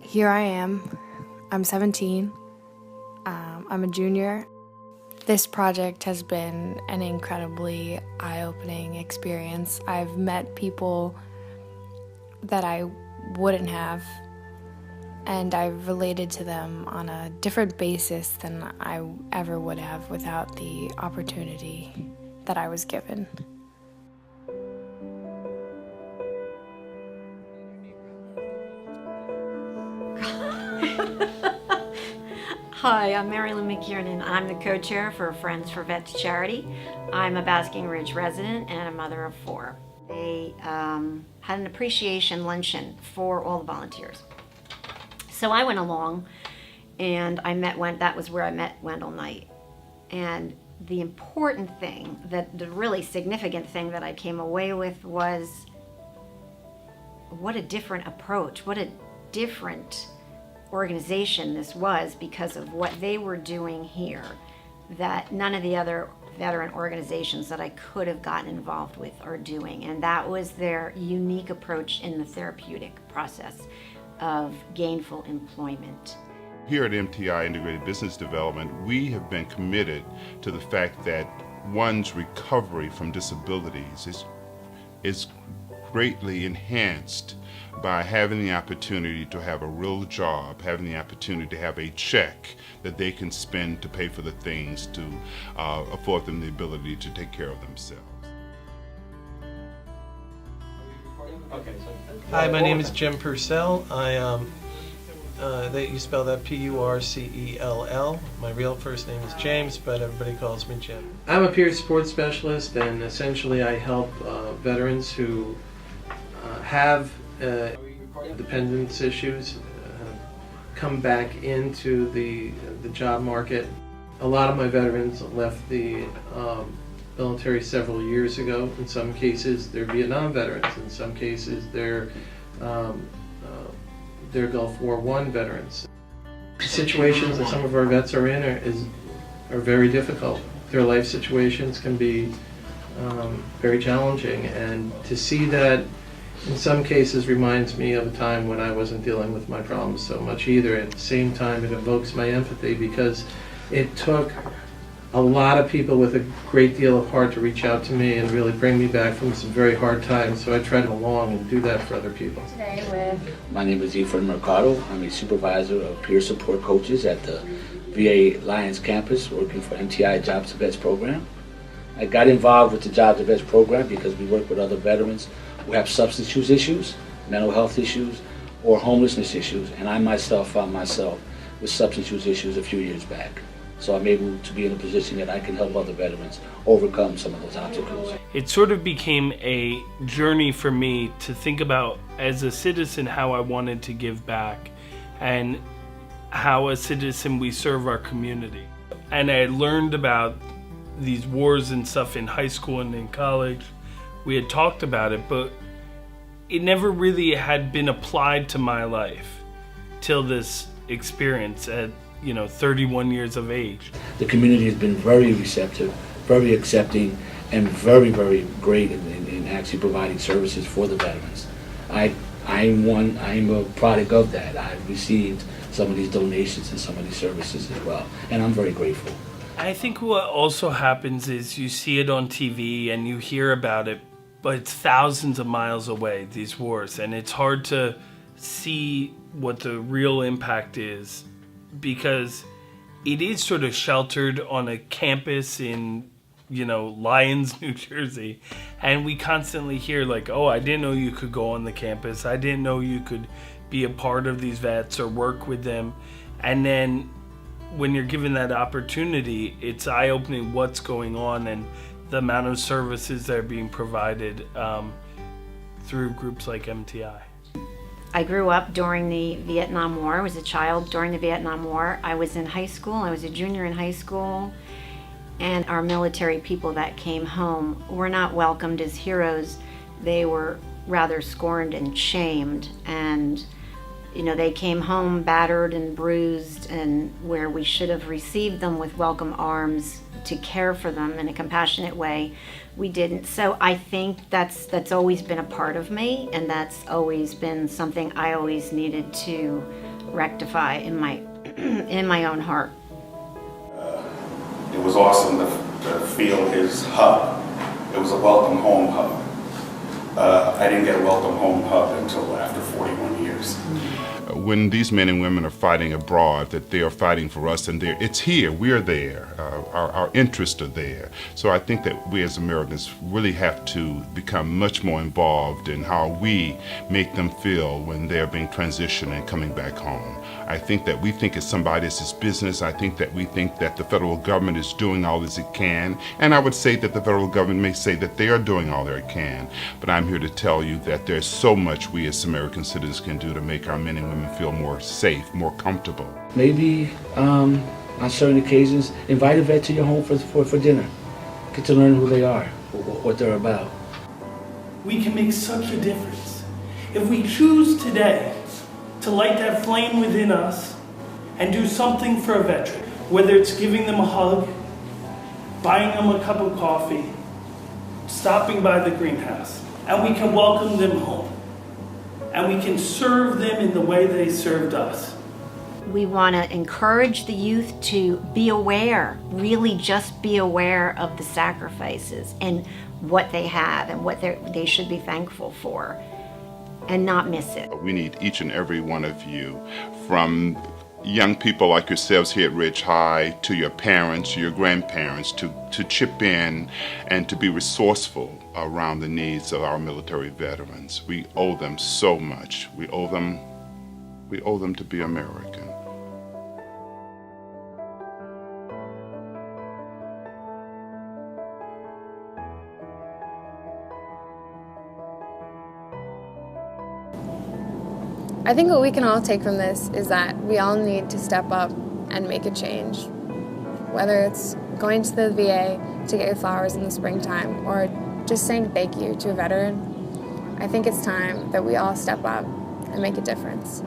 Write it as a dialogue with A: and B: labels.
A: Here I am. I'm 17. I'm a junior. This project has been an incredibly eye-opening experience. I've met people that I wouldn't have, and I've related to them on a different basis than I ever would have without the opportunity that I was given.
B: Hi, I'm Marilyn McKiernan. I'm the co-chair for Friends for Vets Charity. I'm a Basking Ridge resident and a mother of 4. They had an appreciation luncheon for all the volunteers. So I went along and that was where I met Wendell Knight. And the important thing, the really significant thing that I came away with was what a different approach, what a different organization this was because of what they were doing here that none of the other veteran organizations that I could have gotten involved with are doing. And that was their unique approach in the therapeutic process of gainful employment.
C: Here at MTI Integrated Business Development, we have been committed to the fact that one's recovery from disabilities is greatly enhanced by having the opportunity to have a real job, having the opportunity to have a check that they can spend to pay for the things to afford them the ability to take care of themselves.
D: Hi, my name is Jim Purcell. You spell that P-U-R-C-E-L-L. My real first name is James, but everybody calls me Jim. I'm a peer support specialist, and essentially I help veterans who have dependence issues come back into the job market. A lot of my veterans left the military several years ago. In some cases, they're Vietnam veterans. In some cases, they're Gulf War I veterans. The situations that some of our vets are in are very difficult. Their life situations can be very challenging, and to see that in some cases reminds me of a time when I wasn't dealing with my problems so much either. At the same time, it evokes my empathy because it took a lot of people with a great deal of heart to reach out to me and really bring me back from some very hard times, so I try to go along and do that for other people.
E: My name is Efrain Mercado. I'm a supervisor of peer support coaches at the VA Lyons campus working for MTI Jobs to Vets program. I got involved with the Jobs to Vets program because we work with other veterans who have substance use issues, mental health issues, or homelessness issues, and I myself found myself with substance use issues a few years back. So I'm able to be in a position that I can help other veterans overcome some of those obstacles.
F: It sort of became a journey for me to think about, as a citizen, how I wanted to give back and how, as citizen, we serve our community. And I learned about these wars and stuff in high school and in college. We had talked about it, but it never really had been applied to my life till this experience at 31 years of age.
E: The community has been very receptive, very accepting, and very, very great in actually providing services for the veterans. I'm a product of that. I've received some of these donations and some of these services as well, and I'm very grateful.
F: I think what also happens is you see it on TV and you hear about it, but it's thousands of miles away, these wars, and it's hard to see what the real impact is because it is sort of sheltered on a campus in, Lyons, New Jersey, and we constantly hear like, oh, I didn't know you could go on the campus, I didn't know you could be a part of these vets or work with them, and then when you're given that opportunity, it's eye-opening what's going on and the amount of services that are being provided through groups like MTI.
B: I grew up during the Vietnam War. I was a child during the Vietnam War. I was in high school. I was a junior in high school. And our military people that came home were not welcomed as heroes. They were rather scorned and shamed. And they came home battered and bruised, and where we should have received them with welcome arms to care for them in a compassionate way, we didn't. So I think that's always been a part of me, and that's always been something I always needed to rectify in my in my own heart.
G: It was awesome to feel his hug. It was a welcome home hug. I didn't get a welcome home hug until after 41 years.
C: When these men and women are fighting abroad, that they are fighting for us, and it's here, we're there, our interests are there. So I think that we as Americans really have to become much more involved in how we make them feel when they're being transitioned and coming back home. I think that we think it's somebody else's business. I think that we think that the federal government is doing all as it can, and I would say that the federal government may say that they are doing all they can, but I'm here to tell you that there's so much we as American citizens can do to make our men and women feel more safe, more comfortable.
E: Maybe on certain occasions, invite a vet to your home for dinner. Get to learn who they are, what they're about.
F: We can make such a difference if we choose today to light that flame within us and do something for a veteran, whether it's giving them a hug, buying them a cup of coffee, stopping by the greenhouse, and we can welcome them home. And we can serve them in the way they served us.
B: We want to encourage the youth to be aware, really just be aware of the sacrifices and what they have and what they should be thankful for, and not miss it.
C: We need each and every one of you, from young people like yourselves here at Ridge High to your parents, your grandparents, to chip in and to be resourceful around the needs of our military veterans. We owe them so much. We owe them to be American.
A: I think what we can all take from this is that we all need to step up and make a change. Whether it's going to the VA to get your flowers in the springtime or just saying thank you to a veteran, I think it's time that we all step up and make a difference.